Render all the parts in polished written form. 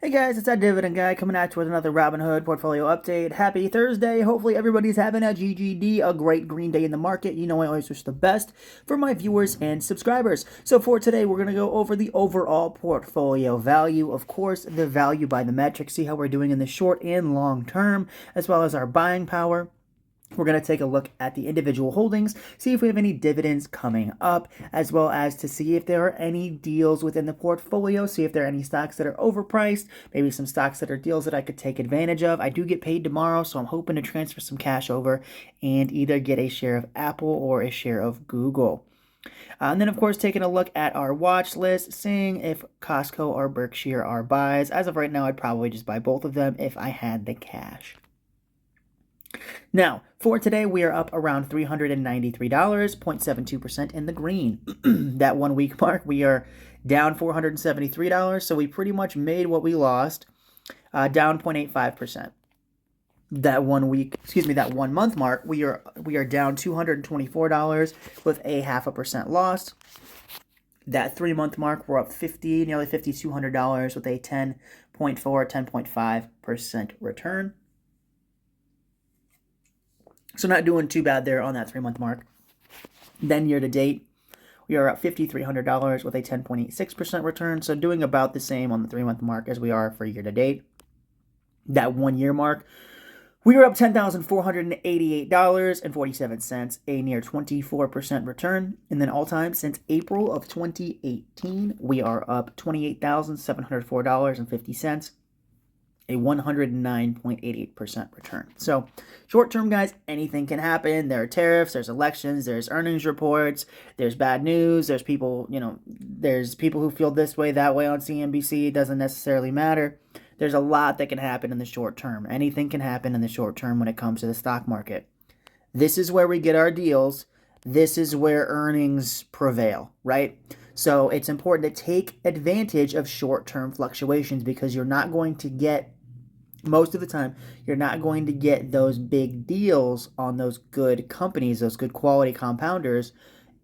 Hey guys, it's that Dividend guy coming at you with another Robinhood portfolio update. Happy Thursday. Hopefully everybody's having a GGD, a great green day in the market. You know I always wish the best for my viewers and subscribers. So for today, we're going to go over the overall portfolio value. Of course, the value by the metric, see how we're doing in the short and long term, as well as our buying power. We're going to take a look at the individual holdings, see if we have any dividends coming up, as well as to see if there are any deals within the portfolio, see if there are any stocks that are overpriced, maybe some stocks that are deals that I could take advantage of. I do get paid tomorrow, so I'm hoping to transfer some cash over and either get a share of Apple or a share of Google. And then, of course, taking a look at our watch list, seeing if Costco or Berkshire are buys. As of right now, I'd probably just buy both of them if I had the cash. Now, for today, we are up around $393, 0.72% in the green. That 1 week mark, we are down $473, so we pretty much made what we lost, down 0.85%. That 1 week, that 1 month mark, we are down $224 with a 0.5% loss. That 3 month mark, we're up nearly $5,200 with a 10.5% return. So not doing too bad there on that 3 month mark. Then year to date, we are at $5,300 with a 10.86% return. So doing about the same on the 3 month mark as we are for year to date. That 1 year mark, we are up $10,488.47, a near 24% return. And then all time since April of 2018, we are up $28,704.50. A 109.88% return. So short term, guys, anything can happen. There are tariffs, there's elections, there's earnings reports, there's bad news, there's people, there's people who feel this way, that way on CNBC. It doesn't necessarily matter. There's a lot that can happen in the short term. Anything can happen in the short term when it comes to the stock market. This is where we get our deals. This is where earnings prevail, right? So it's important to take advantage of short-term fluctuations because you're not going to get, most of the time, you're not going to get those big deals on those good companies, those good quality compounders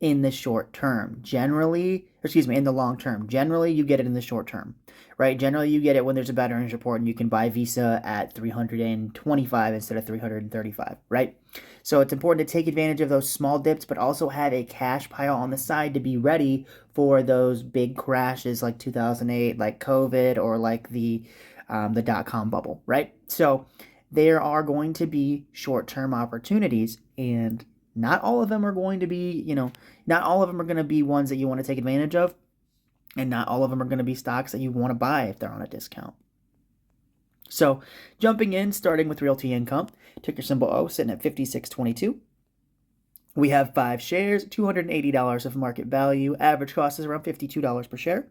in the short term. In the long term. Generally, you get it in the short term, right? Generally, you get it when there's a bad earnings report and you can buy Visa at 325 instead of 335, right? So it's important to take advantage of those small dips, but also have a cash pile on the side to be ready for those big crashes like 2008, like COVID, or like the dot-com bubble, right? So there are going to be short-term opportunities, and not all of them are going to be, not all of them are going to be ones that you want to take advantage of, and not all of them are going to be stocks that you want to buy if they're on a discount. So jumping in, starting with Realty Income, ticker symbol O, sitting at 56.22. We have 5 shares, $280 of market value. Average cost is around $52 per share.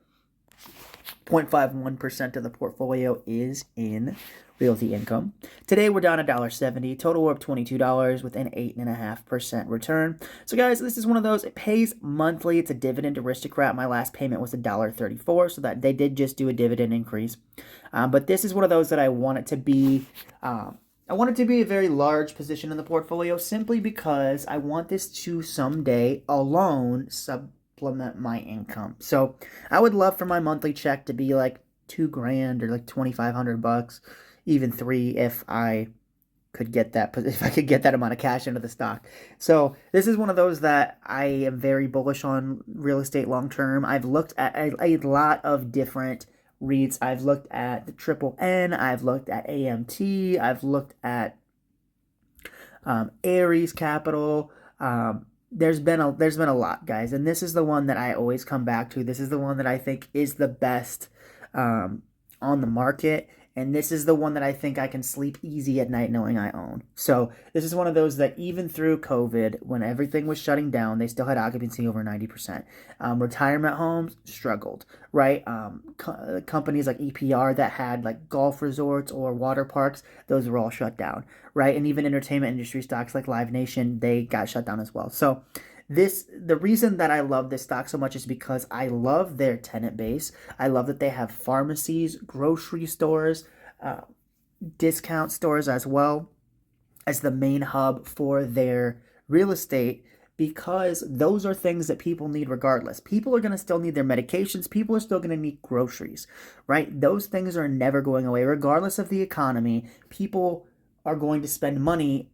0.51% of the portfolio is in Realty Income. Today we're down $1.70. Total we're up $22 with an 8.5% return. So guys, this is one of those. It pays monthly. It's a dividend aristocrat. My last payment was $1.34, so that they did just do a dividend increase. But this is one of those that I want it to be. I want it to be a very large position in the portfolio simply because I want this to someday alone supplement my income. So I would love for my monthly check to be like $2,000 or like $2,500, even $3,000 if I could get that, if I could get that amount of cash into the stock. So this is one of those that I am very bullish on real estate long term. I've looked at a lot of different REITs. I've looked at the Triple N. I've looked at AMT. I've looked at Ares Capital. There's been a lot, guys, and this is the one that I always come back to. This is the one that I think is the best on the market, and this is the one that I think I can sleep easy at night knowing I own. So this is one of those that even through COVID, when everything was shutting down, they still had occupancy over 90%. Retirement homes struggled, right? Companies like EPR that had like golf resorts or water parks, those were all shut down, right? And even entertainment industry stocks like Live Nation, they got shut down as well. So the reason that I love this stock so much is because I love their tenant base. I love that they have pharmacies, grocery stores, discount stores as well as the main hub for their real estate because those are things that people need regardless. People are going to still need their medications. People are still going to need groceries, right? Those things are never going away. Regardless of the economy, people are going to spend money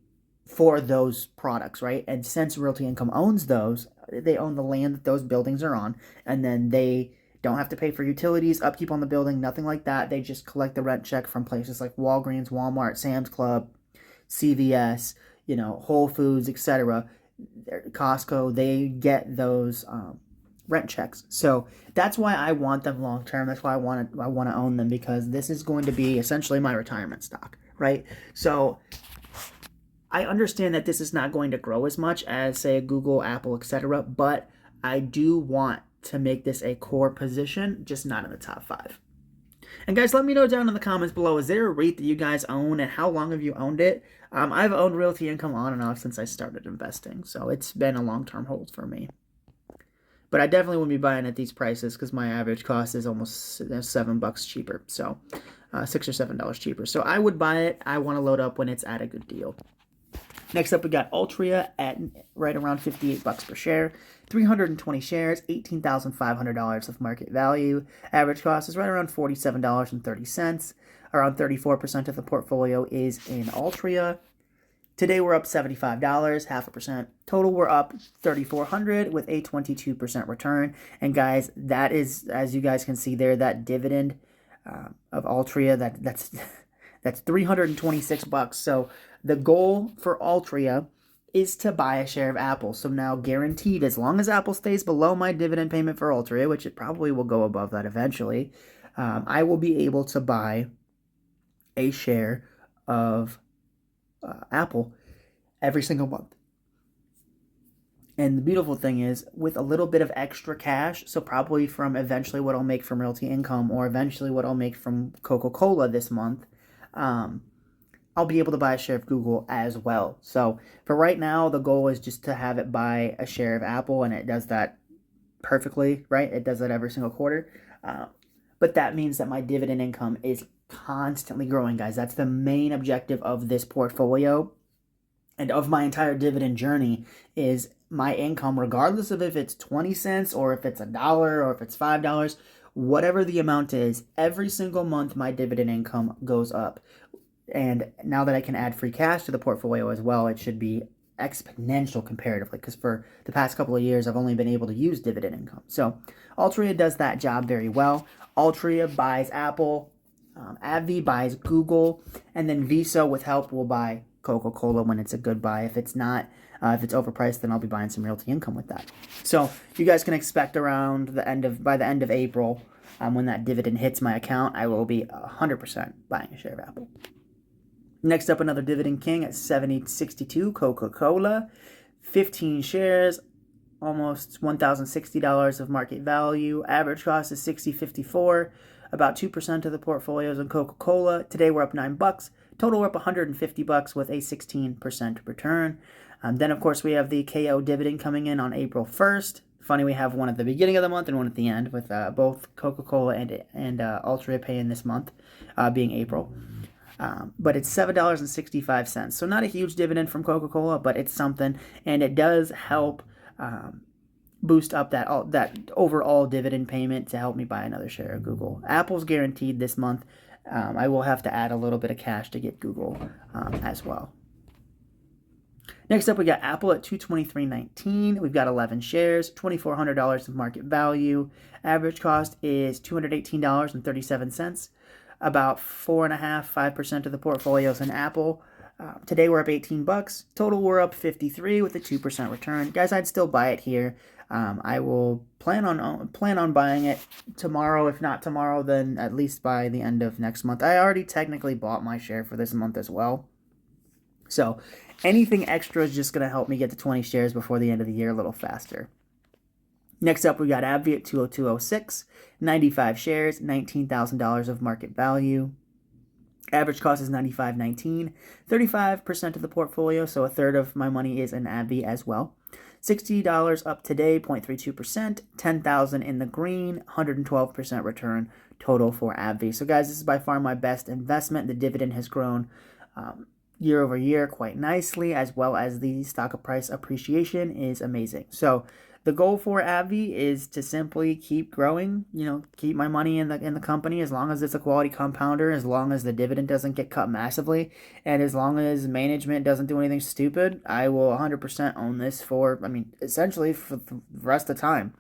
for those products, right? And since Realty Income owns those, they own the land that those buildings are on, and then they don't have to pay for utilities, upkeep on the building, nothing like that. They just collect the rent check from places like Walgreens, Walmart, Sam's Club, CVS, Whole Foods, etc. Costco. They get those rent checks. So that's why I want them long term. That's why I want to own them, because this is going to be essentially my retirement stock, right? So I understand that this is not going to grow as much as, say, Google, Apple, etc., but I do want to make this a core position, just not in the top 5. And guys, let me know down in the comments below, is there a REIT that you guys own, and how long have you owned it? I've owned Realty Income on and off since I started investing, so it's been a long-term hold for me. But I definitely wouldn't be buying at these prices, because my average cost is almost $7 cheaper, so $6 or $7 cheaper. So I would buy it. I want to load up when it's at a good deal. Next up, we got Altria at right around $58 per share. 320 shares, $18,500 of market value. Average cost is right around $47.30. Around 34% of the portfolio is in Altria. Today we're up $75, 0.5%. Total we're up $3,400 with a 22% return. And guys, that is, as you guys can see there, that dividend of Altria, that's $326. So the goal for Altria is to buy a share of Apple. So now, guaranteed, as long as Apple stays below my dividend payment for Altria, which it probably will go above that eventually, I will be able to buy a share of Apple every single month. And the beautiful thing is, with a little bit of extra cash, so probably from eventually what I'll make from Realty Income, or eventually what I'll make from Coca-Cola this month, I'll be able to buy a share of Google as well. So for right now, the goal is just to have it buy a share of Apple, and it does that perfectly, right? It does that every single quarter. But that means that my dividend income is constantly growing, guys. That's the main objective of this portfolio and of my entire dividend journey, is my income, regardless of if it's 20 cents or if it's $1 or if it's $5, whatever the amount is, every single month my dividend income goes up. And now that I can add free cash to the portfolio as well, it should be exponential comparatively, because for the past couple of years, I've only been able to use dividend income. So Altria does that job very well. Altria buys Apple, AbbVie buys Google, and then Visa, with help, will buy Coca-Cola when it's a good buy. If it's not, if it's overpriced, then I'll be buying some Realty Income with that. So you guys can expect around by the end of April, when that dividend hits my account, I will be 100% buying a share of Apple. Next up, another dividend king at $70.62, Coca-Cola. 15 shares, almost $1,060 of market value. Average cost is $60.54. About 2% of the portfolios in Coca-Cola. Today we're up $9. Total we're up $150 with a 16% return. Then, of course, we have the KO dividend coming in on April 1st. Funny, we have one at the beginning of the month and one at the end, with both Coca-Cola and Altria paying this month, being April. But it's $7.65. So not a huge dividend from Coca-Cola, but it's something, and it does help boost up that overall dividend payment to help me buy another share of Google. Apple's guaranteed this month. I will have to add a little bit of cash to get Google as well. Next up, we got Apple at $223.19. We've got 11 shares, $2,400 of market value. Average cost is $218.37. About 4.5% of the portfolios in Apple. Today we're up $18. Total we're up $53 with a 2% return. Guys, I'd still buy it here. I will plan on buying it tomorrow. If not tomorrow, then at least by the end of next month. I already technically bought my share for this month as well. So anything extra is just going to help me get to 20 shares before the end of the year a little faster. Next up, we got AbbVie at $202.06, 95 shares, $19,000 of market value. Average cost is $95.19, 35% of the portfolio, so a third of my money is in AbbVie as well. $60 up today, 0.32%, $10,000 in the green, 112% return total for AbbVie. So guys, this is by far my best investment. The dividend has grown year over year quite nicely, as well as the stock price appreciation is amazing. So the goal for AbbVie is to simply keep growing, keep my money in the company as long as it's a quality compounder, as long as the dividend doesn't get cut massively, and as long as management doesn't do anything stupid. I will 100% own this for, essentially for the rest of the time.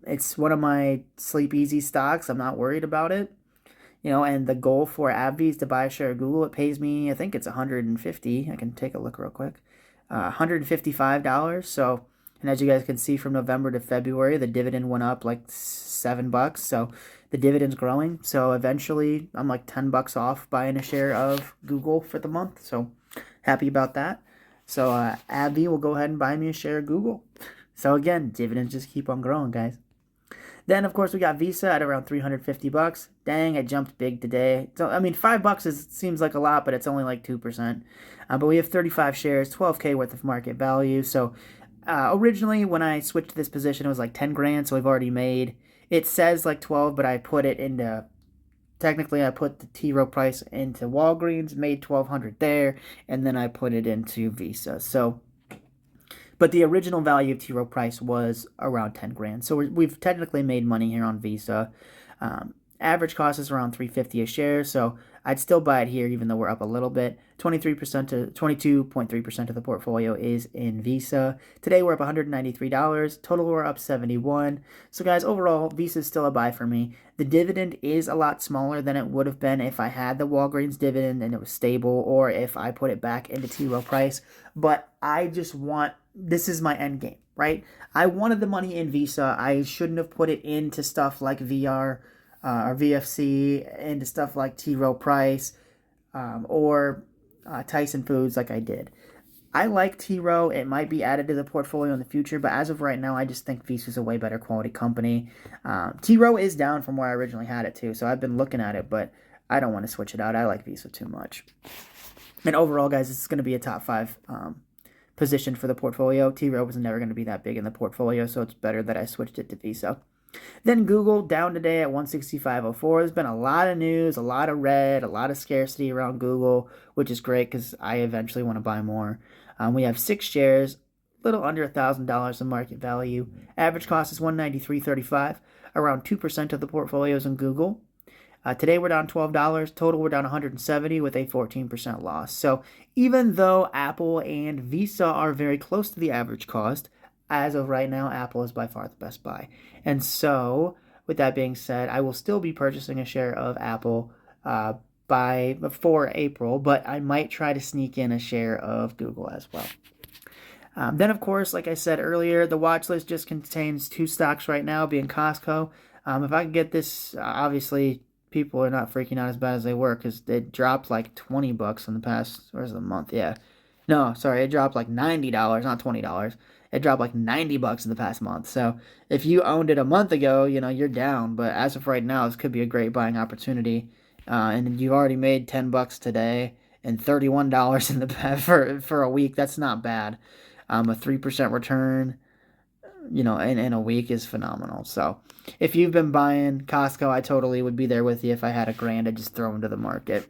It's one of my sleep easy stocks. I'm not worried about it. And the goal for AbbVie is to buy a share of Google. It pays me, I think it's 150. I can take a look real quick. $155. So, and as you guys can see, from November to February, the dividend went up like $7. So the dividend's growing. So eventually, I'm like $10 off buying a share of Google for the month. So happy about that. So AbbVie will go ahead and buy me a share of Google. So again, dividends just keep on growing, guys. Then, of course, we got Visa at around $350. Dang, it jumped big today. So, $5 seems like a lot, but it's only like 2%. But we have 35 shares, 12K worth of market value. So, originally, when I switched to this position, it was like 10 grand. So, we've already made, it says like 12, but I put it into, technically, I put the T. Rowe Price into Walgreens, made 1,200 there, and then I put it into Visa. So, but the original value of T. Rowe Price was around 10 grand. So we've technically made money here on Visa. Average cost is around $3.50 a share. So I'd still buy it here, even though we're up a little bit. 23% to 22.3% of the portfolio is in Visa. Today we're up $193. Total we're up 71. So guys, overall, Visa is still a buy for me. The dividend is a lot smaller than it would have been if I had the Walgreens dividend and it was stable, or if I put it back into T. Rowe Price. But I just want, this is my end game, right? I wanted the money in Visa. I shouldn't have put it into stuff like VR or VFC, into stuff like T. Rowe Price or Tyson Foods like I did. I like T. Rowe. It might be added to the portfolio in the future, but as of right now, I just think Visa is a way better quality company. T. Rowe is down from where I originally had it too, so I've been looking at it, but I don't want to switch it out. I like Visa too much. And overall, guys, this is going to be a top 5 position for the portfolio. T. Rowe was never going to be that big in the portfolio, so it's better that I switched it to Visa. Then Google down today at 165.04. There's been a lot of news, a lot of red, a lot of scarcity around Google, which is great because I eventually want to buy more. We have 6 shares, a little under $1,000 in market value. Average cost is $193.35. Around 2% of the portfolio is in Google. Today we're down $12. Total we're down $170 with a 14% loss. So even though Apple and Visa are very close to the average cost, as of right now, Apple is by far the best buy. And so, with that being said, I will still be purchasing a share of Apple before April, but I might try to sneak in a share of Google as well. Then, of course, like I said earlier, the watch list just contains 2 stocks right now, being Costco. If I can get this, obviously, people are not freaking out as bad as they were because it dropped like $20 in the past, where's the month? Yeah. No, sorry, it dropped like $90, not $20. It dropped like $90 in the past month. So if you owned it a month ago, you're down. But as of right now, this could be a great buying opportunity. And you've already made $10 today and $31 in the for a week. That's not bad. A 3% return, in a week is phenomenal. So if you've been buying Costco, I totally would be there with you. If I had $1,000, I'd just throw into the market.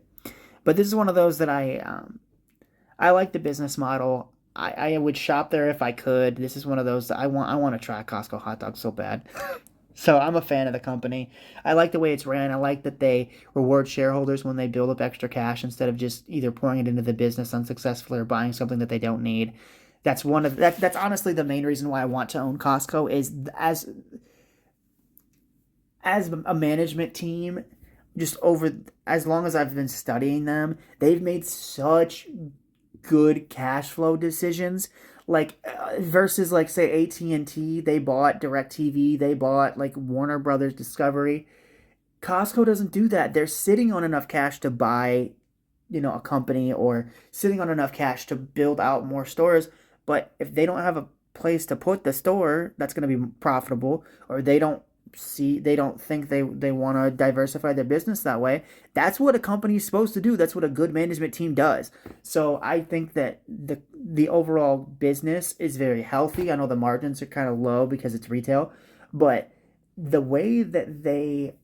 But this is one of those that I like the business model. I would shop there if I could. This is one of those that I want to try Costco hot dogs so bad. So I'm a fan of the company. I like the way it's ran. I like that they reward shareholders when they build up extra cash instead of just either pouring it into the business unsuccessfully or buying something that they don't need. That's that's honestly the main reason why I want to own Costco, is as a management team, just over as long as I've been studying them, they've made such good cash flow decisions, versus like say AT&T. They bought DirecTV, they bought like Warner Brothers Discovery. Costco doesn't do that. They're sitting on enough cash to buy a company, or sitting on enough cash to build out more stores, but if they don't have a place to put the store that's going to be profitable, or they don't think they want to diversify their business that way. That's what a company is supposed to do. That's what a good management team does. So I think that the overall business is very healthy. I know the margins are kind of low because it's retail, but the way that they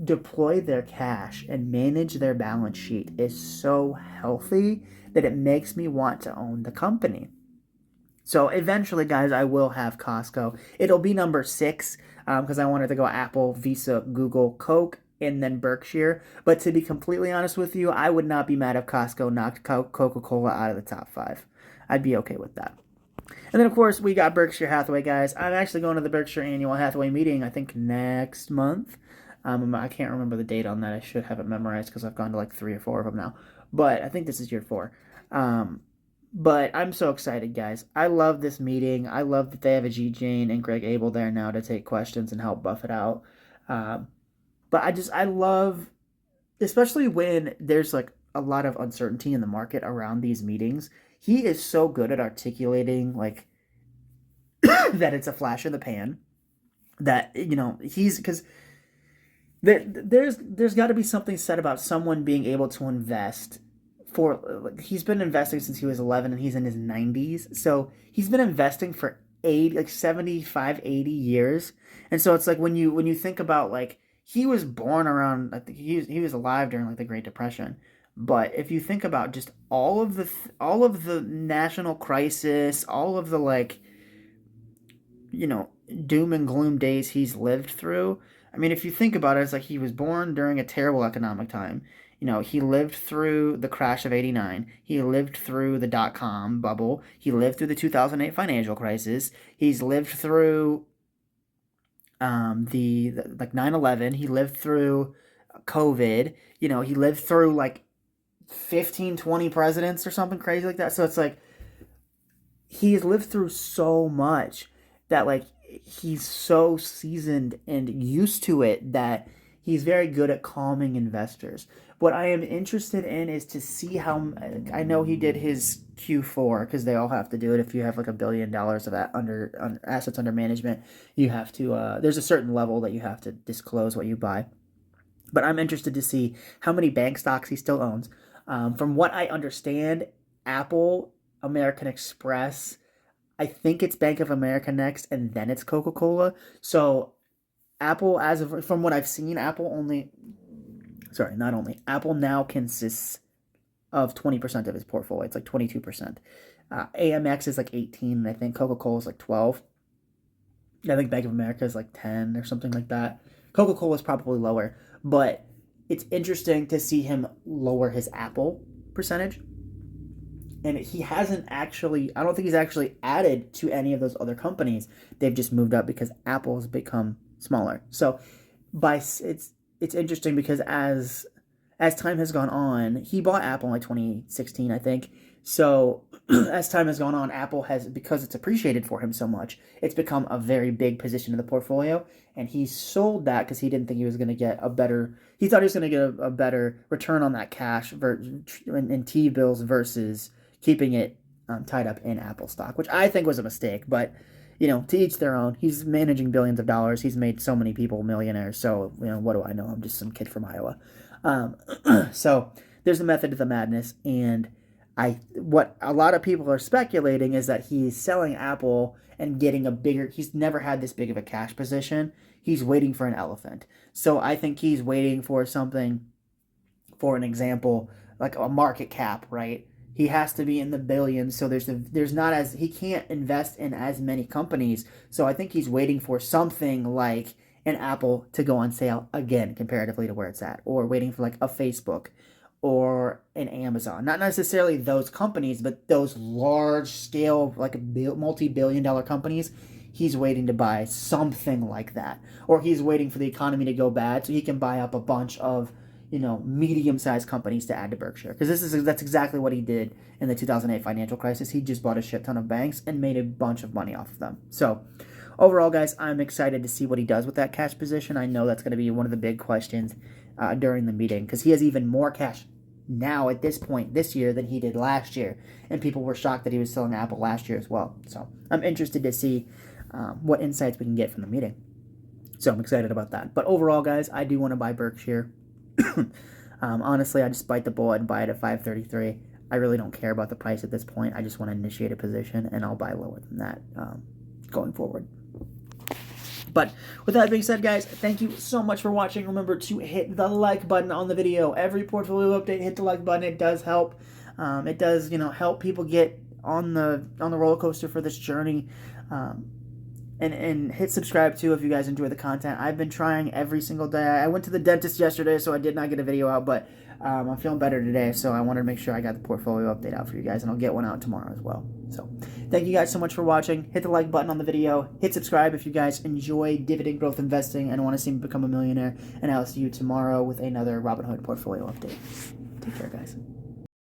deploy their cash and manage their balance sheet is so healthy that it makes me want to own the company. So eventually, guys, I will have Costco. It'll be number 6 because I wanted to go Apple, Visa, Google, Coke, and then Berkshire. But to be completely honest with you, I would not be mad if Costco knocked Coca-Cola out of the top 5. I'd be okay with that. And then, of course, we got Berkshire Hathaway, guys. I'm actually going to the Berkshire Annual Hathaway meeting, I think, next month. I can't remember the date on that. I should have it memorized because I've gone to like 3 or 4 of them now. But I think this is year 4. But I'm so excited, guys. I love this meeting. I love that they have Ajit Jain and Greg Abel there now to take questions and help buff it out. But I love, especially when there's like a lot of uncertainty in the market around these meetings. He is so good at articulating like that it's a flash in the pan. That he's because there's got to be something said about someone being able to invest he's been investing since he was 11 and he's in his 90s. So he's been investing for 75, 80 years. And so it's like when you think about like he was born around, I think he was alive during like the Great Depression. But if you think about just all of the national crisis, all of the like doom and gloom days he's lived through. I mean, if you think about it, it's like he was born during a terrible economic time. He lived through the crash of '89. He lived through the dot-com bubble. He lived through the 2008 financial crisis. He's lived through the like 9/11. He lived through COVID. He lived through like 15, 20 presidents or something crazy like that. So it's like he's lived through so much that like he's so seasoned and used to it that he's very good at calming investors. What I am interested in is to see how I know he did his Q4 because they all have to do it. If you have like $1 billion of that under assets under management, you have to. There's a certain level that you have to disclose what you buy. But I'm interested to see how many bank stocks he still owns. From what I understand, Apple, American Express, I think it's Bank of America next, and then it's Coca-Cola. So Apple, from what I've seen, Apple now consists of 20% of his portfolio. It's like 22%. AMX is like 18, and I think Coca-Cola is like 12. I think Bank of America is like 10 or something like that. Coca-Cola is probably lower, but it's interesting to see him lower his Apple percentage. And he hasn't actually, I don't think he's actually added to any of those other companies. They've just moved up because Apple has become smaller. So it's interesting because as time has gone on, he bought Apple in like 2016, I think. So as time has gone on, Apple has, because it's appreciated for him so much, it's become a very big position in the portfolio. And he sold that because he didn't think he was going to get he thought he was going to get a better return on that cash in T-bills versus keeping it tied up in Apple stock, which I think was a mistake. But, to each their own. He's managing billions of dollars. He's made so many people millionaires. So, what do I know? I'm just some kid from Iowa. So there's a method to the madness. And what a lot of people are speculating is that he's selling Apple and getting he's never had this big of a cash position. He's waiting for an elephant. So I think he's waiting for something, for an example, like a market cap, right? He has to be in the billions, so he can't invest in as many companies. So I think he's waiting for something like an Apple to go on sale again, comparatively to where it's at, or waiting for like a Facebook or an Amazon. Not necessarily those companies, but those large scale, like multi-billion-dollar companies. He's waiting to buy something like that, or he's waiting for the economy to go bad so he can buy up a bunch of medium-sized companies to add to Berkshire. Because that's exactly what he did in the 2008 financial crisis. He just bought a shit ton of banks and made a bunch of money off of them. So overall, guys, I'm excited to see what he does with that cash position. I know that's going to be one of the big questions during the meeting because he has even more cash now at this point this year than he did last year. And people were shocked that he was selling Apple last year as well. So I'm interested to see what insights we can get from the meeting. So I'm excited about that. But overall, guys, I do want to buy Berkshire. Honestly, I just bite the bullet and buy it at 533. I really don't care about the price at this point. I just want to initiate a position, and I'll buy lower than that going forward. But with that being said, guys, thank you so much for watching. Remember to hit the like button on the video. Every portfolio update, hit the like button. It does help. It does, help people get on the roller coaster for this journey. And hit subscribe too if you guys enjoy the content. I've been trying every single day. I went to the dentist yesterday, so I did not get a video out, but I'm feeling better today, so I wanted to make sure I got the portfolio update out for you guys, and I'll get one out tomorrow as well. So thank you guys so much for watching. Hit the like button on the video. Hit subscribe if you guys enjoy dividend growth investing and want to see me become a millionaire. And I'll see you tomorrow with another Robinhood portfolio update. Take care, guys.